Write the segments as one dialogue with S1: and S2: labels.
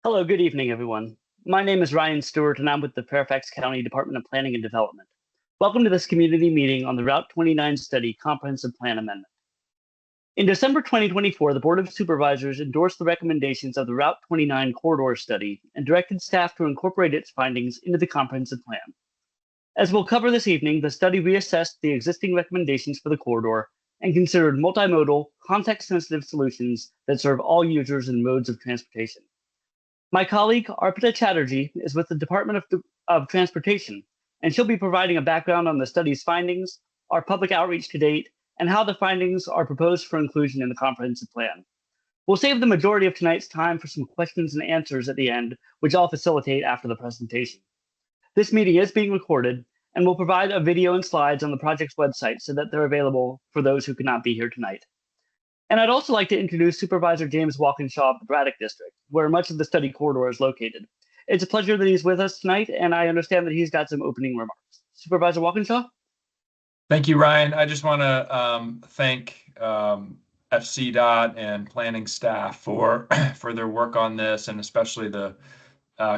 S1: Hello, good evening, everyone. My name is Ryan Stewart, and I'm with the Fairfax County Department of Planning and Development. Welcome to this community meeting on the Route 29 Study Comprehensive Plan Amendment. In December 2024, the Board of Supervisors endorsed the recommendations of the Route 29 Corridor Study and directed staff to incorporate its findings into the comprehensive plan. As we'll cover this evening, the study reassessed the existing recommendations for the corridor and considered multimodal, context-sensitive solutions that serve all users and modes of transportation. My colleague, Arpita Chatterjee, is with the Department of Transportation, and she'll be providing a background on the study's findings, our public outreach to date, and how the findings are proposed for inclusion in the comprehensive plan. We'll save the majority of tonight's time for some questions and answers at the end, which I'll facilitate after the presentation. This meeting is being recorded, and we'll provide a video and slides on the project's website so that they're available for those who could not be here tonight. And I'd also like to introduce Supervisor James Walkinshaw of the Braddock District, where much of the study corridor is located. It's a pleasure that he's with us tonight, and I understand that he's got some opening remarks. Supervisor Walkinshaw?
S2: Thank you, Ryan. I just want to thank FCDOT and planning staff for their work on this, and especially the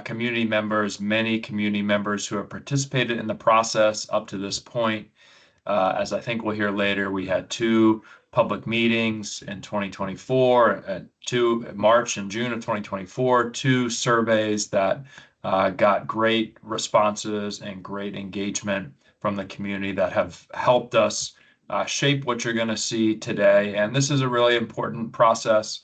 S2: community members, many community members who have participated in the process up to this point. As I think we'll hear later, we had 2 public meetings in 2024, 2 March and June of 2024, 2 surveys that got great responses and great engagement from the community that have helped us shape what you're going to see today. And this is a really important process.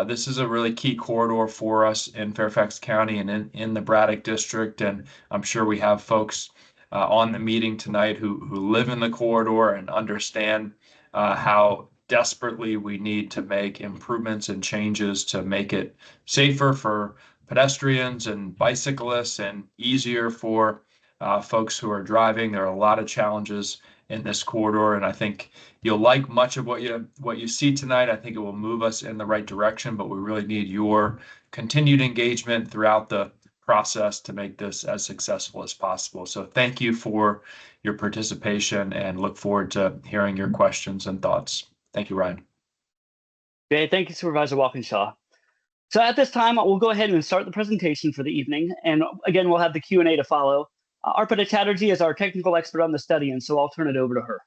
S2: This is a really key corridor for us in Fairfax County and in the Braddock District. And I'm sure we have folks on the meeting tonight who live in the corridor and understand how desperately we need to make improvements and changes to make it safer for pedestrians and bicyclists and easier for folks who are driving. There are a lot of challenges in this corridor, and I think you'll like much of what you see tonight. I think it will move us in the right direction, but we really need your continued engagement throughout the process to make this as successful as possible. So thank you for your participation and look forward to hearing your questions and thoughts. Thank you, Ryan.
S1: Okay, thank you, Supervisor Walkinshaw. So at this time, we'll go ahead and start the presentation for the evening. And again, we'll have the Q&A to follow. Arpita Chatterjee is our technical expert on the study, and so I'll turn it over to her.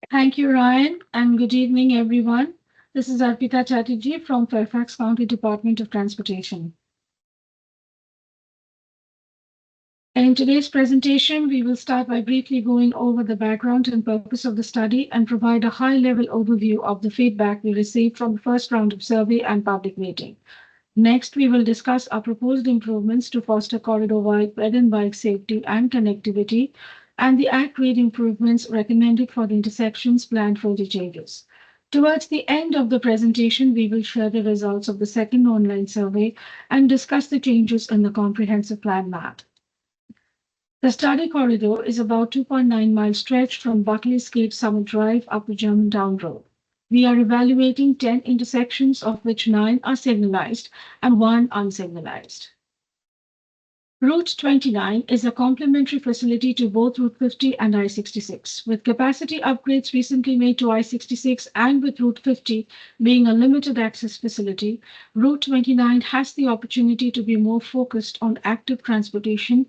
S3: Thank you, Ryan, and good evening, everyone. This is Arpita Chatterjee from Fairfax County Department of Transportation. In today's presentation, we will start by briefly going over the background and purpose of the study and provide a high-level overview of the feedback we received from the first round of survey and public meeting. Next, we will discuss our proposed improvements to foster corridor-wide ped and bike safety and connectivity, and the at-grade improvements recommended for the intersections planned for the changes. Towards the end of the presentation, we will share the results of the second online survey and discuss the changes in the comprehensive plan map. The study corridor is about 2.9-mile stretch from Buckley's Gate Summit Drive up to Germantown Road. We are evaluating 10 intersections, of which 9 are signalized and 1 unsignalized. Route 29 is a complementary facility to both Route 50 and I-66, with capacity upgrades recently made to I-66 and with Route 50 being a limited access facility. Route 29 has the opportunity to be more focused on active transportation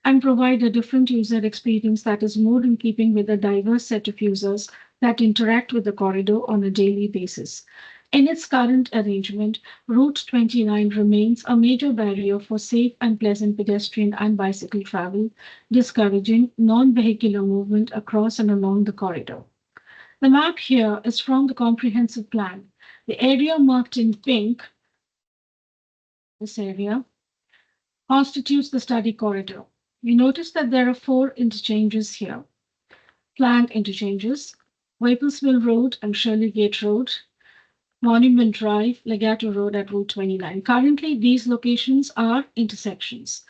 S3: and provide a different user experience that is more in keeping with a diverse set of users that interact with the corridor on a daily basis. In its current arrangement, Route 29 remains a major barrier for safe and pleasant pedestrian and bicycle travel, discouraging non-vehicular movement across and along the corridor. The map here is from the comprehensive plan. The area marked in pink, this area, constitutes the study corridor. We notice that there are 4 interchanges here. Planned interchanges: Waplesville Road and Shirley Gate Road, Monument Drive, Legato Road at Route 29. Currently, these locations are intersections.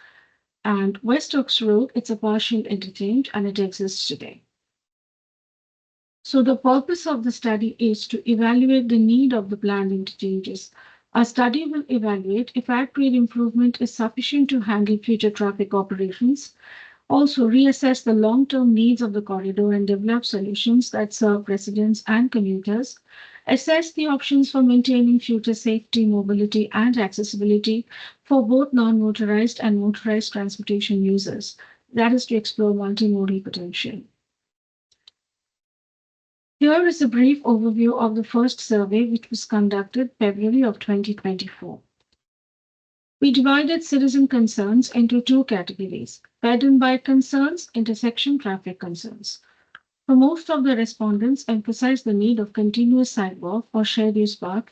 S3: And West Oaks Road, it's a partial interchange and it exists today. So the purpose of the study is to evaluate the need of the planned interchanges. Our study will evaluate if at-grade improvement is sufficient to handle future traffic operations, also reassess the long-term needs of the corridor and develop solutions that serve residents and commuters, assess the options for maintaining future safety, mobility, and accessibility for both non-motorized and motorized transportation users. That is to explore multimodal potential. Here is a brief overview of the first survey, which was conducted February of 2024. We divided citizen concerns into two categories: ped and bike concerns, intersection traffic concerns. For most of the respondents emphasized the need of continuous sidewalk or shared use path,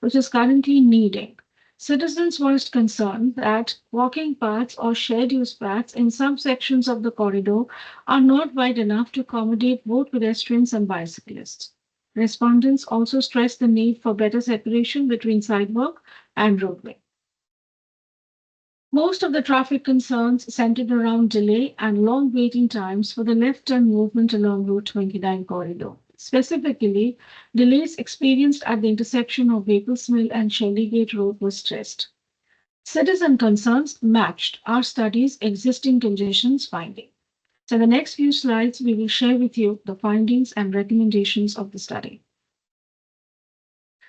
S3: which is currently needing. Citizens voiced concern that walking paths or shared use paths in some sections of the corridor are not wide enough to accommodate both pedestrians and bicyclists. Respondents also stressed the need for better separation between sidewalk and roadway. Most of the traffic concerns centered around delay and long waiting times for the left turn movement along Route 29 corridor. Specifically, delays experienced at the intersection of Vaples Mill and Shellygate Road were stressed. Citizen concerns matched our study's existing conditions finding. So, in the next few slides, we will share with you the findings and recommendations of the study.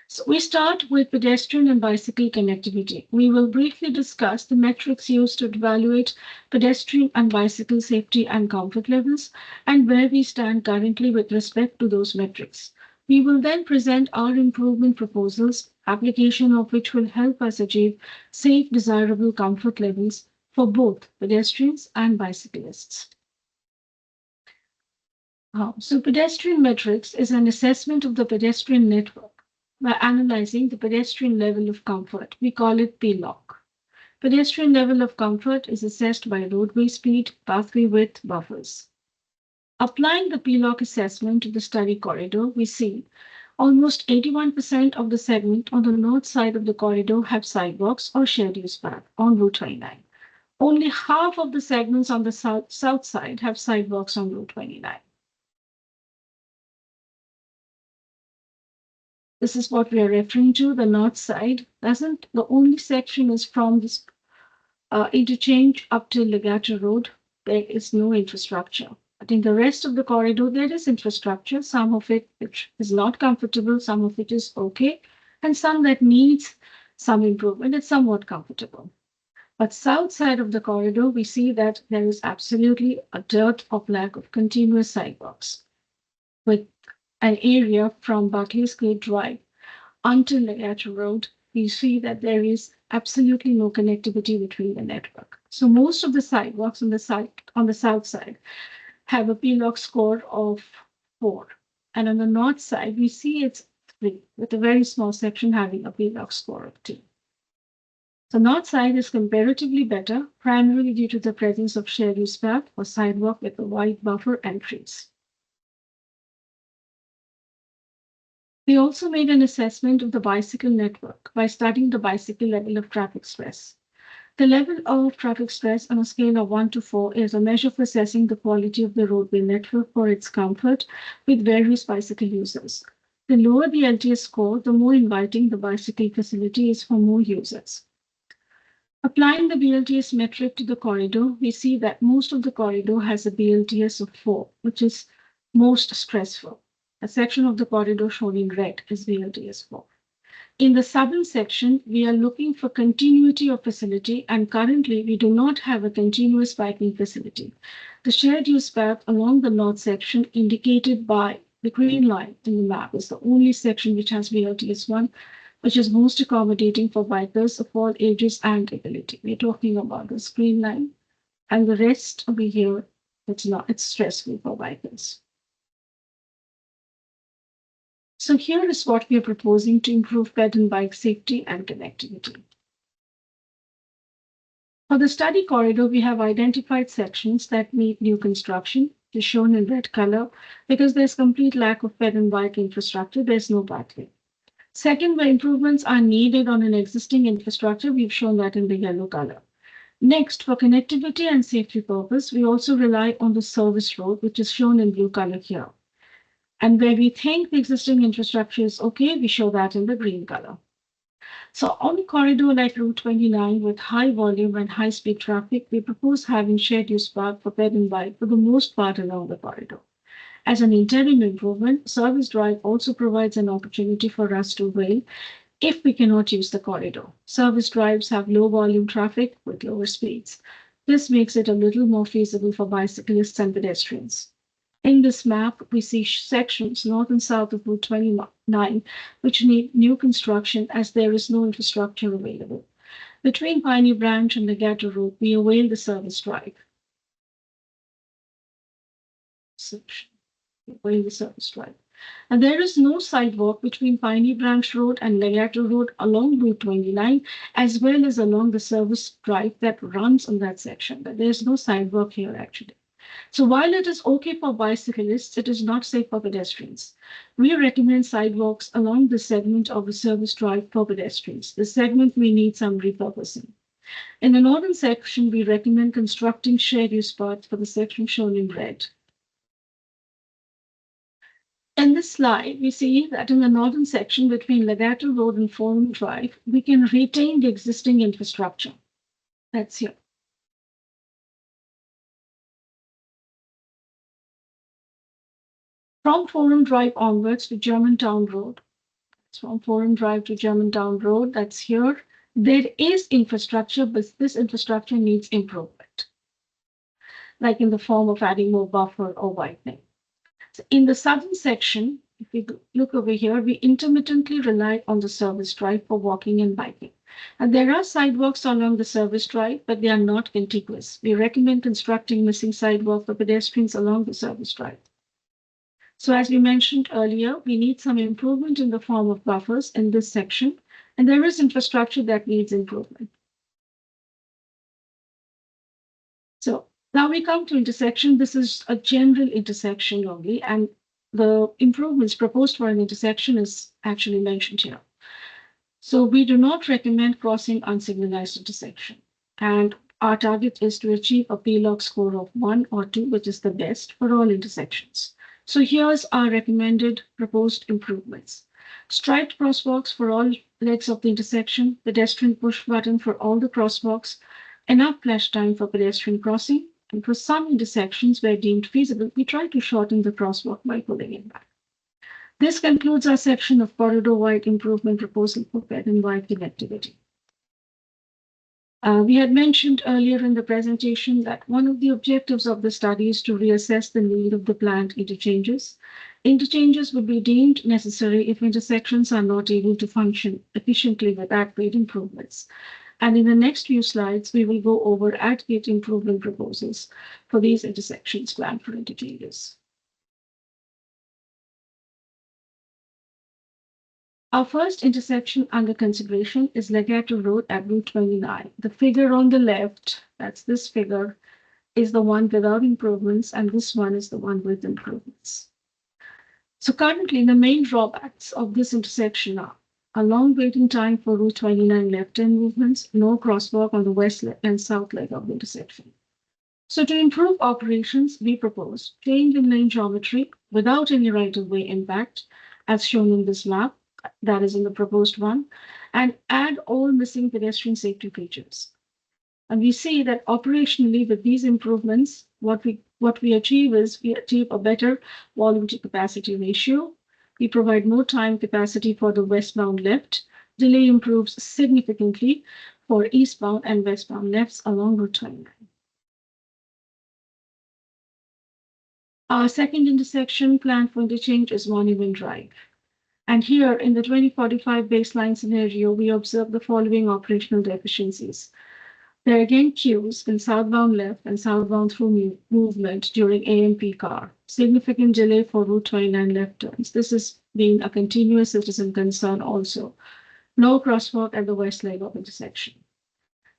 S3: So we start with pedestrian and bicycle connectivity. We will briefly discuss the metrics used to evaluate pedestrian and bicycle safety and comfort levels and where we stand currently with respect to those metrics. We will then present our improvement proposals, application of which will help us achieve safe, desirable comfort levels for both pedestrians and bicyclists. So pedestrian metrics is an assessment of the pedestrian network by analyzing the pedestrian level of comfort. We call it PLOC. Pedestrian level of comfort is assessed by roadway speed, pathway width, buffers. Applying the PLOC assessment to the study corridor, we see almost 81% of the segment on the north side of the corridor have sidewalks or shared use path on Route 29. Only half of the segments on the south side have sidewalks on Route 29. This is what we are referring to. The north side doesn't, the only section is from this interchange up to Legato Road. There is no infrastructure. But in the rest of the corridor, there is infrastructure, some of it which is not comfortable, some of it is okay, and some that needs some improvement. It's somewhat comfortable. But south side of the corridor, we see that there is absolutely a dearth of lack of continuous sidewalks, with an area from Barclays Gate Drive until Legato Road, we see that there is absolutely no connectivity between the network. So most of the sidewalks on the south side have a PLOC score of 4. And on the north side, we see it's 3, with a very small section having a PLOC score of 2. The north side is comparatively better, primarily due to the presence of shared use path or sidewalk with a wide buffer and trees. We also made an assessment of the bicycle network by studying the bicycle level of traffic stress. The level of traffic stress on a scale of 1 to 4 is a measure for assessing the quality of the roadway network for its comfort with various bicycle users. The lower the LTS score, the more inviting the bicycle facility is for more users. Applying the BLTS metric to the corridor, we see that most of the corridor has a BLTS of 4, which is most stressful. A section of the corridor shown in red is BLTS 4. In the southern section, we are looking for continuity of facility, and currently we do not have a continuous biking facility. The shared use path along the north section indicated by the green line in the map is the only section which has BLTS 1, which is most accommodating for bikers of all ages and ability. We're talking about this green line, and the rest over here, it's stressful for bikers. So here is what we are proposing to improve ped and bike safety and connectivity. For the study corridor, we have identified sections that need new construction, which is shown in red color, because there's complete lack of ped and bike infrastructure, there's no pathway. Second, where improvements are needed on an existing infrastructure, we've shown that in the yellow color. Next, for connectivity and safety purpose, we also rely on the service road, which is shown in blue color here. And where we think the existing infrastructure is okay, we show that in the green color. So on a corridor like Route 29 with high volume and high speed traffic, we propose having shared use path for ped and bike for the most part along the corridor. As an interim improvement, Service Drive also provides an opportunity for us to avail if we cannot use the corridor. Service drives have low volume traffic with lower speeds. This makes it a little more feasible for bicyclists and pedestrians. In this map, we see sections north and south of Route 29, which need new construction as there is no infrastructure available. Between Piney Branch and Legato Road, we avail the Service Drive. And there is no sidewalk between Piney Branch Road and Legato Road along Route 29, as well as along the Service Drive that runs on that section. But there's no sidewalk here actually. So while it is okay for bicyclists, it is not safe for pedestrians. We recommend sidewalks along the segment of the Service Drive for pedestrians. The segment may need some repurposing. In the northern section, we recommend constructing shared use paths for the section shown in red. In this slide, we see that in the northern section between Legato Road and Forum Drive, we can retain the existing infrastructure. That's here. From Forum Drive onwards to Germantown Road, from Forum Drive to Germantown Road, that's here. There is infrastructure, but this infrastructure needs improvement, like in the form of adding more buffer or widening. So in the southern section, if we look over here, we intermittently rely on the Service Drive for walking and biking. And there are sidewalks along the Service Drive, but they are not contiguous. We recommend constructing missing sidewalk for pedestrians along the Service Drive. So as we mentioned earlier, we need some improvement in the form of buffers in this section, and there is infrastructure that needs improvement. So now we come to intersection. This is a general intersection only, and the improvements proposed for an intersection is actually mentioned here. So we do not recommend crossing unsignalized intersection, and our target is to achieve a PLOC score of 1 or 2, which is the best for all intersections. So here's our recommended proposed improvements. Striped crosswalks for all legs of the intersection, pedestrian push button for all the crosswalks, enough flash time for pedestrian crossing, and for some intersections where deemed feasible, we try to shorten the crosswalk by pulling it back. This concludes our section of corridor-wide improvement proposal for ped and bike connectivity. We had mentioned earlier in the presentation that one of the objectives of the study is to reassess the need of the planned interchanges. Interchanges would be deemed necessary if intersections are not able to function efficiently with at-grade improvements. And in the next few slides, we will go over at-grade improvement proposals for these intersections planned for interchanges. Our first intersection under consideration is Legato Road at Route 29. The figure on the left, that's this figure, is the one without improvements, and this one is the one with improvements. So currently, the main drawbacks of this intersection are a long waiting time for Route 29 left-turn movements, no crosswalk on the west and south leg of the intersection. So to improve operations, we propose change in lane geometry without any right-of-way impact, as shown in this map, that is in the proposed one, and add all missing pedestrian safety features. And we see that operationally with these improvements, what we achieve is we achieve a better volume to capacity ratio. We provide more time capacity for the westbound left. Delay improves significantly for eastbound and westbound lefts along Route 29. Our second intersection planned for interchange is Monument Drive. And here in the 2045 baseline scenario, we observe the following operational deficiencies. There are again queues in southbound left and southbound through movement during AM peak hour. Significant delay for Route 29 left turns. This has been a continuous citizen concern also. No crosswalk at the west leg of intersection.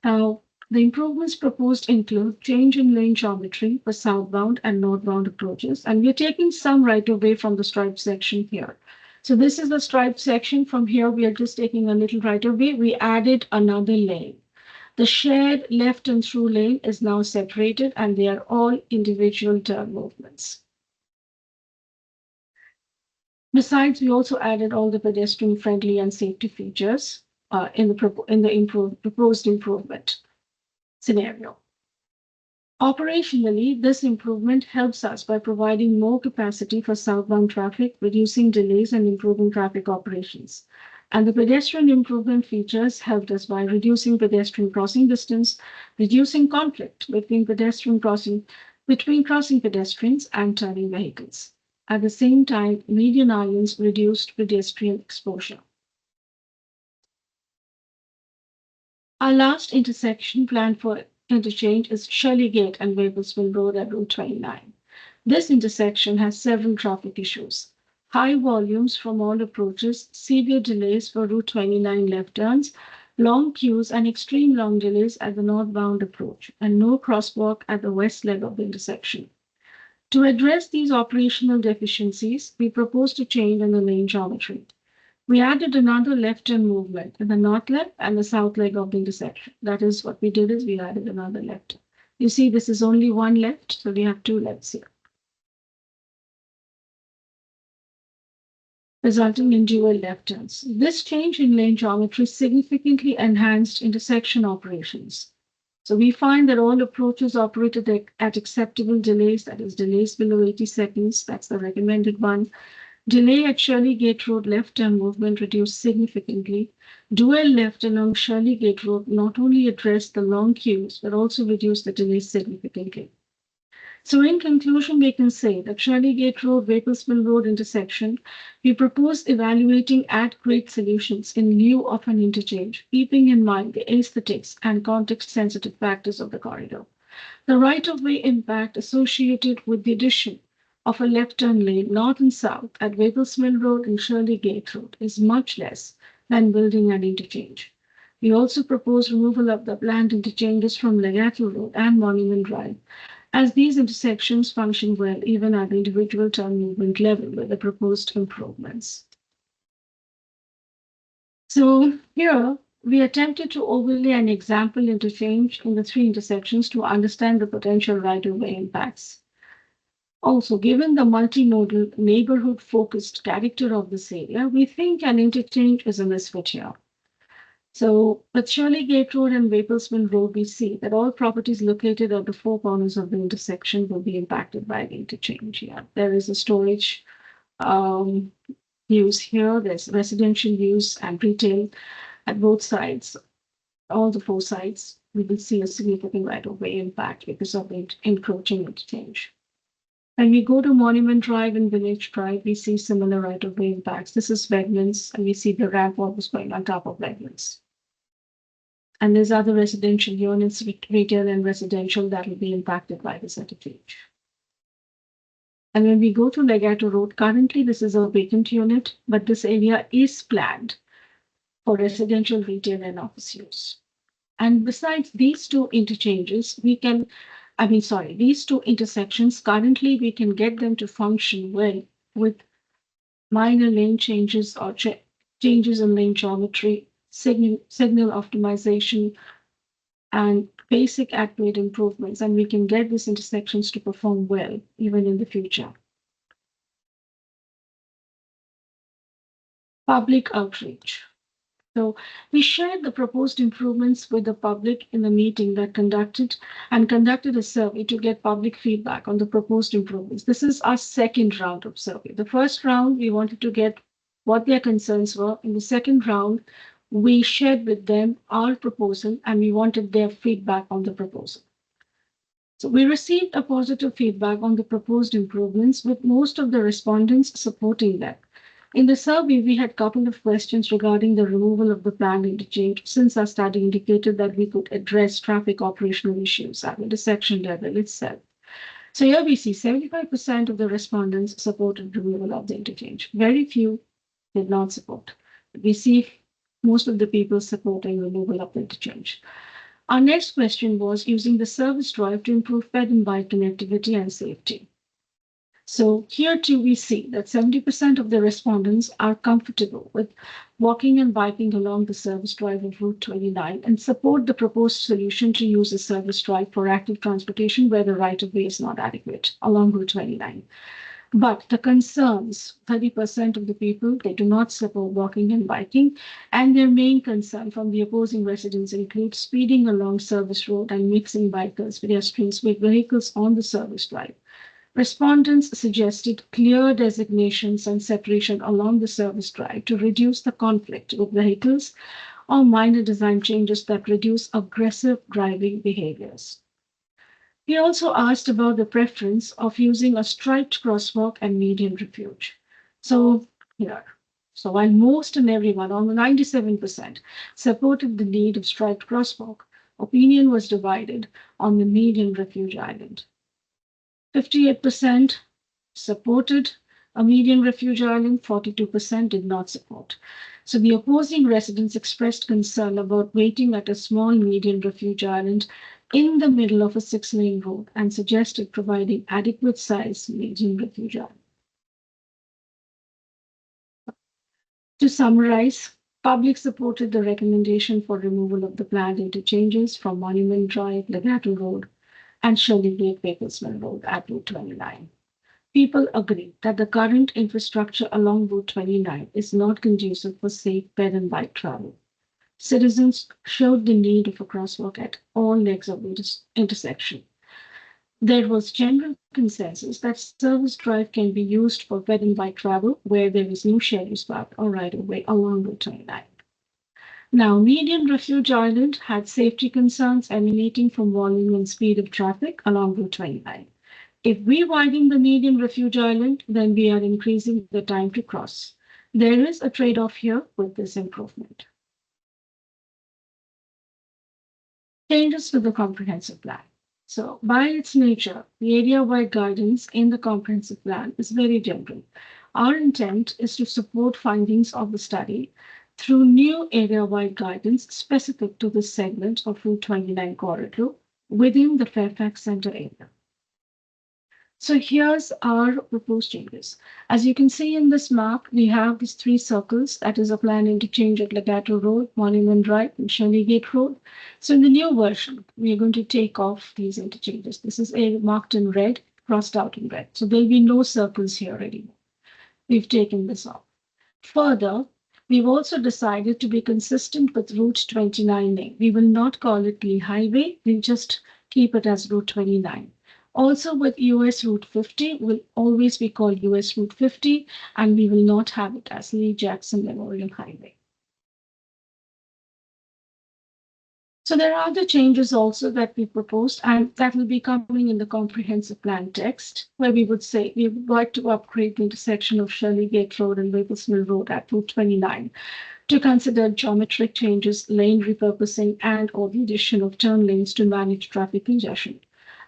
S3: Now, the improvements proposed include change in lane geometry for southbound and northbound approaches, and we're taking some right of way from the striped section here. So this is the striped section. From here, we are just taking a little right of way. We added another lane. The shared left and through lane is now separated, and they are all individual turn movements. Besides, we also added all the pedestrian-friendly and safety features in the proposed improvement scenario. Operationally, this improvement helps us by providing more capacity for southbound traffic, reducing delays and improving traffic operations. And the pedestrian improvement features helped us by reducing pedestrian crossing distance, reducing conflict between crossing pedestrians and turning vehicles. At the same time, median islands reduced pedestrian exposure. Our last intersection planned for interchange is Shirley Gate and Maplesville Road at Route 29. This intersection has several traffic issues. High volumes from all approaches, severe delays for Route 29 left turns, long queues and extreme long delays at the northbound approach, and no crosswalk at the west leg of the intersection. To address these operational deficiencies, we propose to change in the lane geometry. We added another left turn movement in the north leg and the south leg of the intersection. That is what we did is we added another left turn. You see this is only one left, so we have two lefts here, resulting in dual left turns. This change in lane geometry significantly enhanced intersection operations. So we find that all approaches operated at acceptable delays, that is delays below 80 seconds, that's the recommended one. Delay at Shirley Gate Road left turn movement reduced significantly. Dual left along Shirley Gate Road not only addressed the long queues, but also reduced the delays significantly. So in conclusion, we can say that Shirley Gate Road, Maplesville Road intersection, we propose evaluating at-grade solutions in lieu of an interchange, keeping in mind the aesthetics and context-sensitive factors of the corridor. The right-of-way impact associated with the addition of a left turn lane north and south at Maplesville Road and Shirley Gate Road is much less than building an interchange. We also propose removal of the planned interchanges from Legato Road and Monument Drive, as these intersections function well even at the individual turn movement level with the proposed improvements. So here we attempted to overlay an example interchange in the three intersections to understand the potential right-of-way impacts. Also, given the multimodal, neighborhood-focused character of this area, we think an interchange is a misfit here. So with Shirley Gate Road and Maplesville Road, we see that all properties located at the four corners of the intersection will be impacted by the interchange here. There is a storage use here, there's residential use and retail at both sides, all the four sides. We will see a significant right-of-way impact because of the encroaching interchange. When we go to Monument Drive and Village Drive, we see similar right-of-way impacts. This is Wegmans, and we see the ramp walk is going on top of Wegmans. And there's other residential units, retail and residential, that will be impacted by this interchange. And when we go to Legato Road, currently this is a vacant unit, but this area is planned for residential, retail, and office use. And besides these two interchanges, these two intersections, currently we can get them to function well with minor lane changes or changes in lane geometry, signal optimization, and basic at-grade improvements, and we can get these intersections to perform well even in the future. Public outreach. So we shared the proposed improvements with the public in the meeting that conducted a survey to get public feedback on the proposed improvements. This is our second round of survey. The first round, we wanted to get what their concerns were. In the second round, we shared with them our proposal and we wanted their feedback on the proposal. So we received a positive feedback on the proposed improvements, with most of the respondents supporting them. In the survey, we had a couple of questions regarding the removal of the planned interchange, since our study indicated that we could address traffic operational issues at the intersection level itself. So here we see 75% of the respondents supported removal of the interchange. Very few did not support. We see most of the people supporting removal of the interchange. Our next question was using the service drive to improve ped and bike connectivity and safety. So here too, we see that 70% of the respondents are comfortable with walking and biking along the service drive of Route 29 and support the proposed solution to use the service drive for active transportation where the right-of-way is not adequate along Route 29. But the concerns, 30% of the people, they do not support walking and biking, and their main concern from the opposing residents includes speeding along service road and mixing bikers, pedestrians with vehicles on the service drive. Respondents suggested clear designations and separation along the service drive to reduce the conflict with vehicles or minor design changes that reduce aggressive driving behaviors. He also asked about the preference of using a striped crosswalk and median refuge. So here, so while most and everyone, almost 97%, supported the need of striped crosswalk, opinion was divided on the median refuge island. 58% supported a median refuge island, 42% did not support. So the opposing residents expressed concern about waiting at a small median refuge island in the middle of a 6-lane road and suggested providing adequate size median refuge island. To summarize, public supported the recommendation for removal of the planned interchanges from Monument Drive, Legato Road, and Shirley Gate, Fairfax Road at Route 29. People agree that the current infrastructure along Route 29 is not conducive for safe ped and bike travel. Citizens showed the need of a crosswalk at all legs of the intersection. There was general consensus that service drive can be used for ped and bike travel where there is no shared use path or right of way along Route 29. Now, median refuge island had safety concerns emanating from volume and speed of traffic along Route 29. If we widen the median refuge island, then we are increasing the time to cross. There is a trade-off here with this improvement. Changes to the comprehensive plan. So by its nature, the area-wide guidance in the comprehensive plan is very general. Our intent is to support findings of the study through new area-wide guidance specific to the segment of Route 29 corridor within the Fairfax Center area. So here's our proposed changes. As you can see in this map, we have these 3 circles. That is a planned interchange at Legato Road, Monument Drive, and Shirley Gate Road. So in the new version, we are going to take off these interchanges. This is marked in red, crossed out in red. So there'll be no circles here anymore. We've taken this off. Further, we've also decided to be consistent with Route 29 name. We will not call it Lee Highway. We'll just keep it as Route 29. Also with US Route 50 will always be called US Route 50, and we will not have it as Lee Jackson Memorial Highway. So there are other changes also that we proposed, and that will be coming in the comprehensive plan text, where we would say we would like to upgrade the intersection of Shirley Gate Road and Maplesville Mill Road at Route 29 to consider geometric changes, lane repurposing, and or the addition of turn lanes to manage traffic congestion.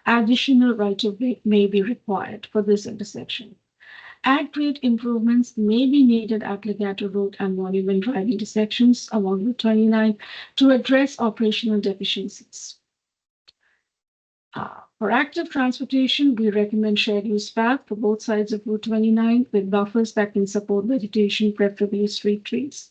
S3: Additional right-of-way may be required for this intersection. At-grade improvements may be needed at Legato Road and Monument Drive intersections along Route 29 to address operational deficiencies. For active transportation, we recommend shared use path for both sides of Route 29 with buffers that can support vegetation, preferably street trees.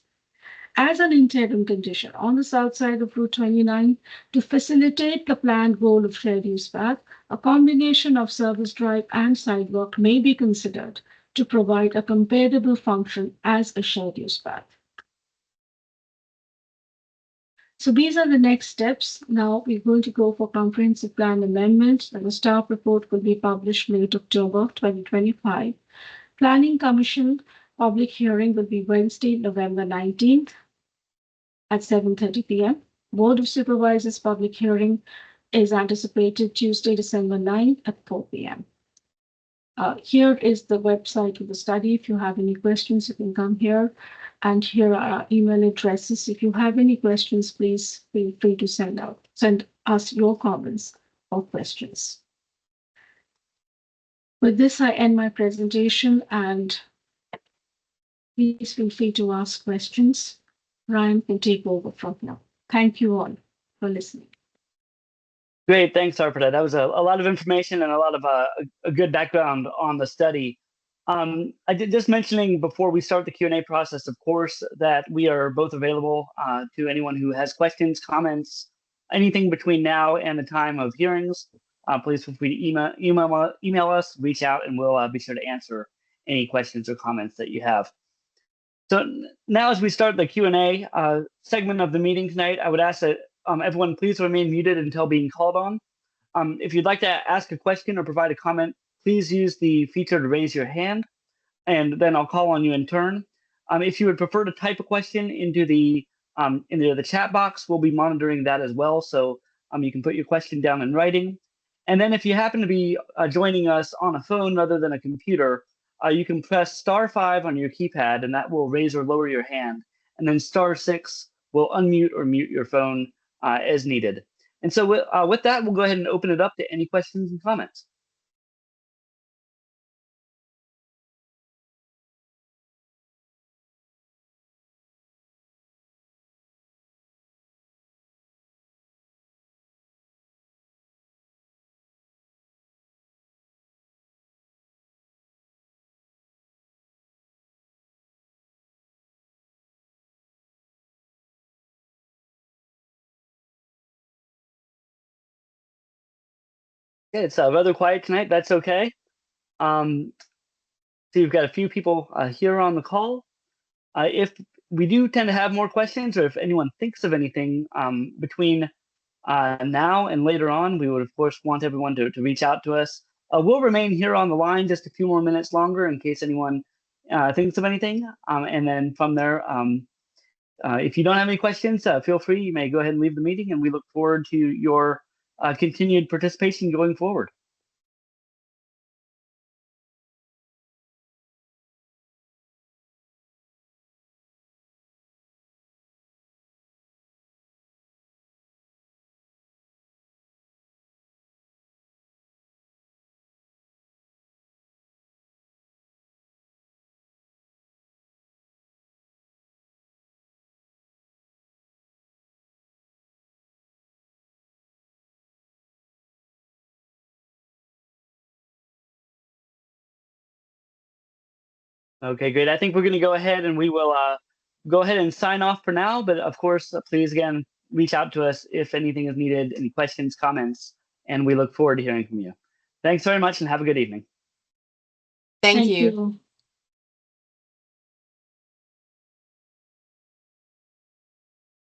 S3: As an interim condition on the south side of Route 29, to facilitate the planned goal of shared use path, a combination of service drive and sidewalk may be considered to provide a comparable function as a shared use path. So these are the next steps. Now we're going to go for comprehensive plan amendment, and the staff report will be published late October 2025. Planning Commission public hearing will be Wednesday, November 19th at 7:30 p.m. Board of Supervisors public hearing is anticipated Tuesday, December 9th at 4 p.m. Here is the website of the study. If you have any questions, you can come here. And here are our email addresses. If you have any questions, please feel free to send us your comments or questions. With this, I end my presentation, and please feel free to ask questions. Ryan can take over from now. Thank you all for listening.
S1: Great, thanks, Arpita. That was a lot of information and a lot of a good background on the study. I did just mentioning before we start the Q&A process, of course, that we are both available to anyone who has questions, comments, anything between now and the time of hearings. please feel free to email us, reach out, and we'll be sure to answer any questions or comments that you have. So now as we start the Q&A segment of the meeting tonight, I would ask that everyone please remain muted until being called on. If you'd like to ask a question or provide a comment, please use the feature to raise your hand, and then I'll call on you in turn. If you would prefer to type a question into the chat box, we'll be monitoring that as well. So you can put your question down in writing. And then if you happen to be joining us on a phone rather than a computer, you can press *5 on your keypad, and that will raise or lower your hand. And then *6 will unmute or mute your phone as needed. And so with that, we'll go ahead and open it up to any questions and comments. Yeah, it's rather quiet tonight. That's okay. So you've got a few people here on the call. If we do tend to have more questions, or if anyone thinks of anything between now and later on, we would, of course, want everyone to reach out to us. We'll remain here on the line just a few more minutes longer in case anyone thinks of anything. And then from there, if you don't have any questions, feel free. You may go ahead and leave the meeting, and we look forward to your continued participation going forward. Okay, great. I think we're going to go ahead and we will go ahead and sign off for now. But of course, please, again, reach out to us if anything is needed, any questions, comments, and we look forward to hearing from you. Thanks very much and have a good evening.
S4: Thank
S3: Thank
S4: you.
S3: you.